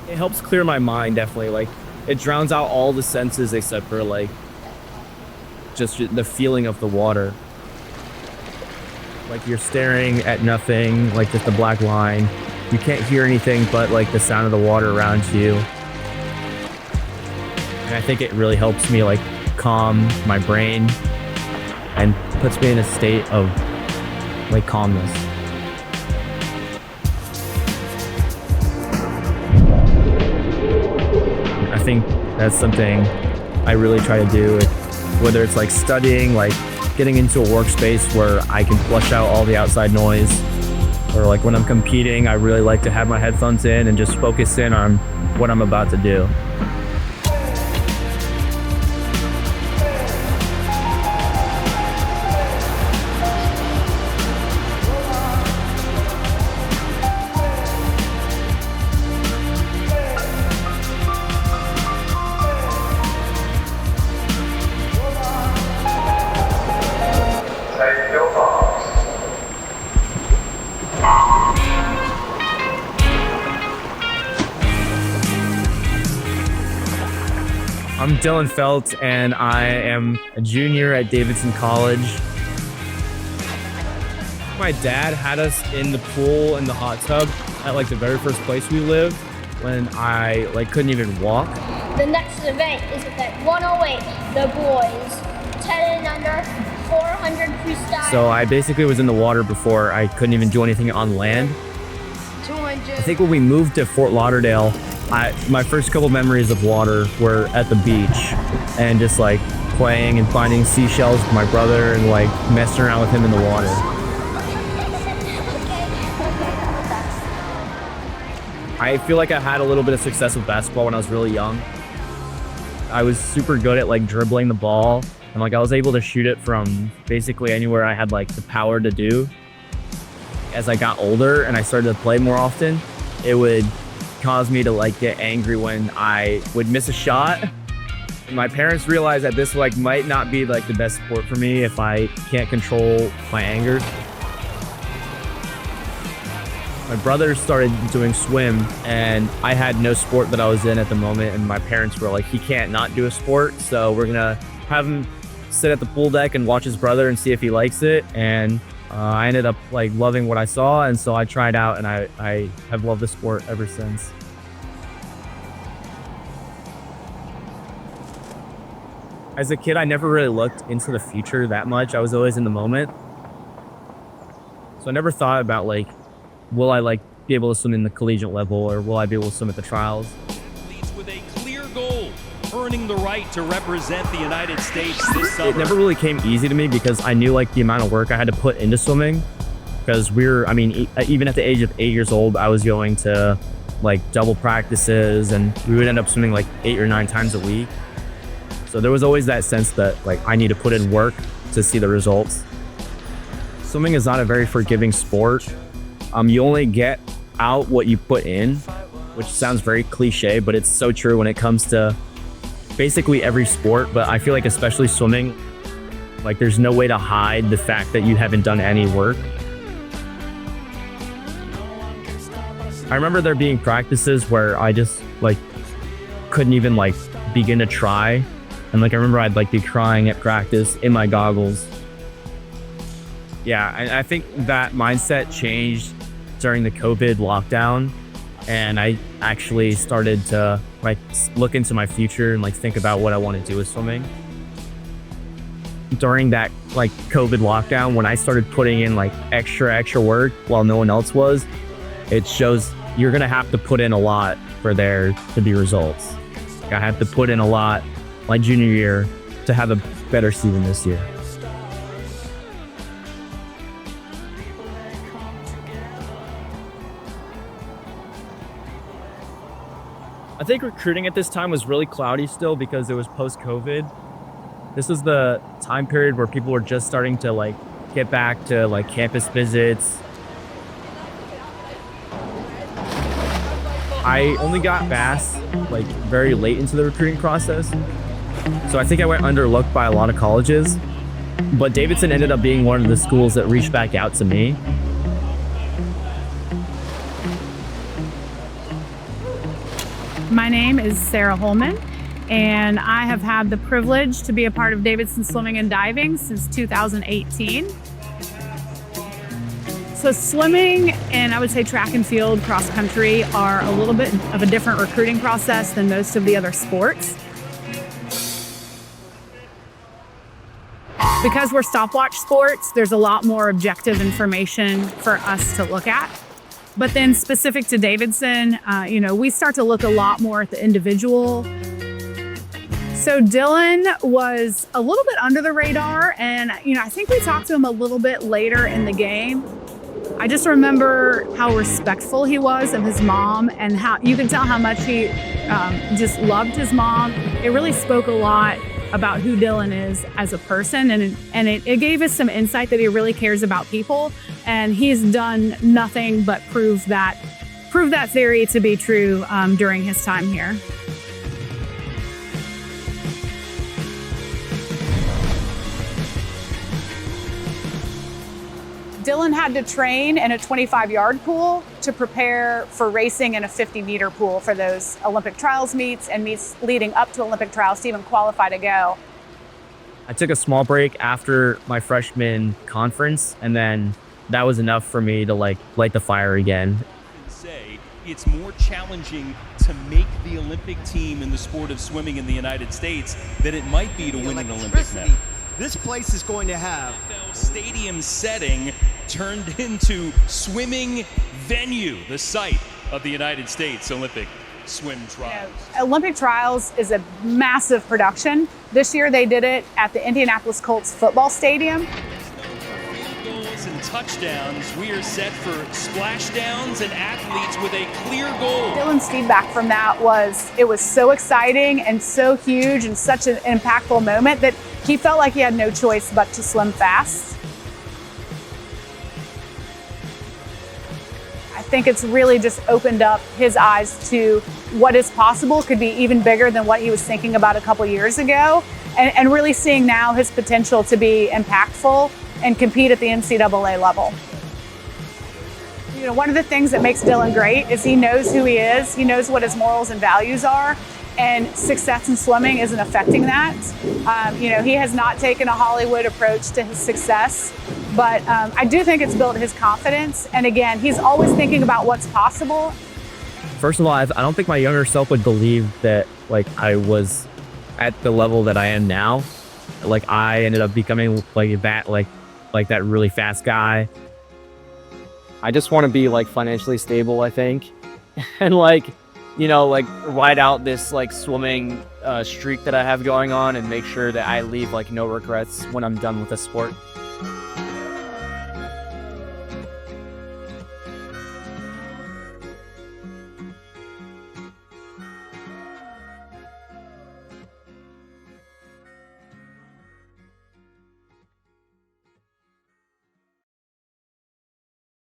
It helps clear my mind, definitely. Like, it drowns out all the senses except for like just the feeling of the water. Like, you're staring at nothing, like just a black line. You can't hear anything but like the sound of the water around you. And I think it really helps me like calm my brain and puts me in a state of like calmness. I think that's something I really try to do, whether it's like studying, like getting into a workspace where I can flush out all the outside noise, or like when I'm competing, I really like to have my headphones in and just focus in on what I'm about to do. I'm Dylan Felt, and I am a junior at Davidson College. My dad had us in the pool and the hot tub at like the very first place we lived when I like couldn't even walk. The next event is at 108, the boys, 10 and under, 400 freestyle. So I basically was in the water before I couldn't even do anything on land. 200. I think when we moved to Fort Lauderdale, my first couple memories of water were at the beach and just like playing and finding seashells with my brother and like messing around with him in the water. I feel like I had a little bit of success with basketball when I was really young. I was super good at like dribbling the ball, and like I was able to shoot it from basically anywhere I had like the power to do. As I got older and I started to play more often, it would cause me to like get angry when I would miss a shot. And my parents realized that this like might not be like the best sport for me if I can't control my anger. My brother started doing swim, and I had no sport that I was in at the moment, and my parents were like, he can't not do a sport, so we're gonna have him sit at the pool deck and watch his brother and see if he likes it. And I ended up like loving what I saw, and so I tried out, and I have loved the sport ever since. As a kid, I never really looked into the future that much. I was always in the moment. So I never thought about like, will I like be able to swim in the collegiate level, or will I be able to swim at the trials? Leads with a clear goal, earning the right to represent the United States this summer. It never really came easy to me because I knew like the amount of work I had to put into swimming, because even at the age of 8 years old, I was going to like double practices, and we would end up swimming like 8 or 9 times a week. So there was always that sense that like I need to put in work to see the results. Swimming is not a very forgiving sport. You only get out what you put in, which sounds very cliche, but it's so true when it comes to basically every sport. But I feel like especially swimming, like there's no way to hide the fact that you haven't done any work. I remember there being practices where I just like couldn't even like begin to try. And like I remember I'd like be crying at practice in my goggles. Yeah, I think that mindset changed during the COVID lockdown, and I actually started to like look into my future and like think about what I want to do with swimming. During that like COVID lockdown, when I started putting in like extra work while no one else was, it shows you're gonna have to put in a lot for there to be results. I had to put in a lot my junior year to have a better season this year. I think recruiting at this time was really cloudy still because it was post-COVID. This is the time period where people were just starting to like get back to like campus visits. I only got bass like very late into the recruiting process. So I think I went underlooked by a lot of colleges, but Davidson ended up being one of the schools that reached back out to me. My name is Sarah Holman, and I have had the privilege to be a part of Davidson Swimming and Diving since 2018. So swimming and I would say track and field, cross country are a little bit of a different recruiting process than most of the other sports. Because we're stopwatch sports, there's a lot more objective information for us to look at. But then specific to Davidson, we start to look a lot more at the individual. So Dylan was a little bit under the radar, and I think we talked to him a little bit later in the game. I just remember how respectful he was of his mom, and how you can tell how much he just loved his mom. It really spoke a lot about who Dylan is as a person, and it gave us some insight that he really cares about people, and he's done nothing but prove that theory to be true during his time here. Dylan had to train in a 25-yard pool to prepare for racing in a 50-meter pool for those Olympic trials meets and meets leading up to Olympic trials to even qualify to go. I took a small break after my freshman conference, and then that was enough for me to light the fire again. Say it's more challenging to make the Olympic team in the sport of swimming in the United States than it might be to win an Olympic medal. This place is going to have stadium setting turned into swimming venue, the site of the United States Olympic swim trials. Olympic trials is a massive production. This year they did it at the Indianapolis Colts football stadium. Field goals and touchdowns, we are set for splashdowns and athletes with a clear goal. Dylan's feedback from that was, it was so exciting and so huge and such an impactful moment that he felt like he had no choice but to swim fast. I think it's really just opened up his eyes to what is possible, could be even bigger than what he was thinking about a couple years ago, and really seeing now his potential to be impactful and compete at the NCAA level. One of the things that makes Dylan great is he knows who he is, he knows what his morals and values are, and success in swimming isn't affecting that. He has not taken a Hollywood approach to his success, but I do think it's built his confidence. And again, he's always thinking about what's possible. First of all, I don't think my younger self would believe that I was at the level that I am now. I ended up becoming that really fast guy. I just want to be financially stable, I think, and ride out this swimming streak that I have going on, and make sure that I leave no regrets when I'm done with the sport.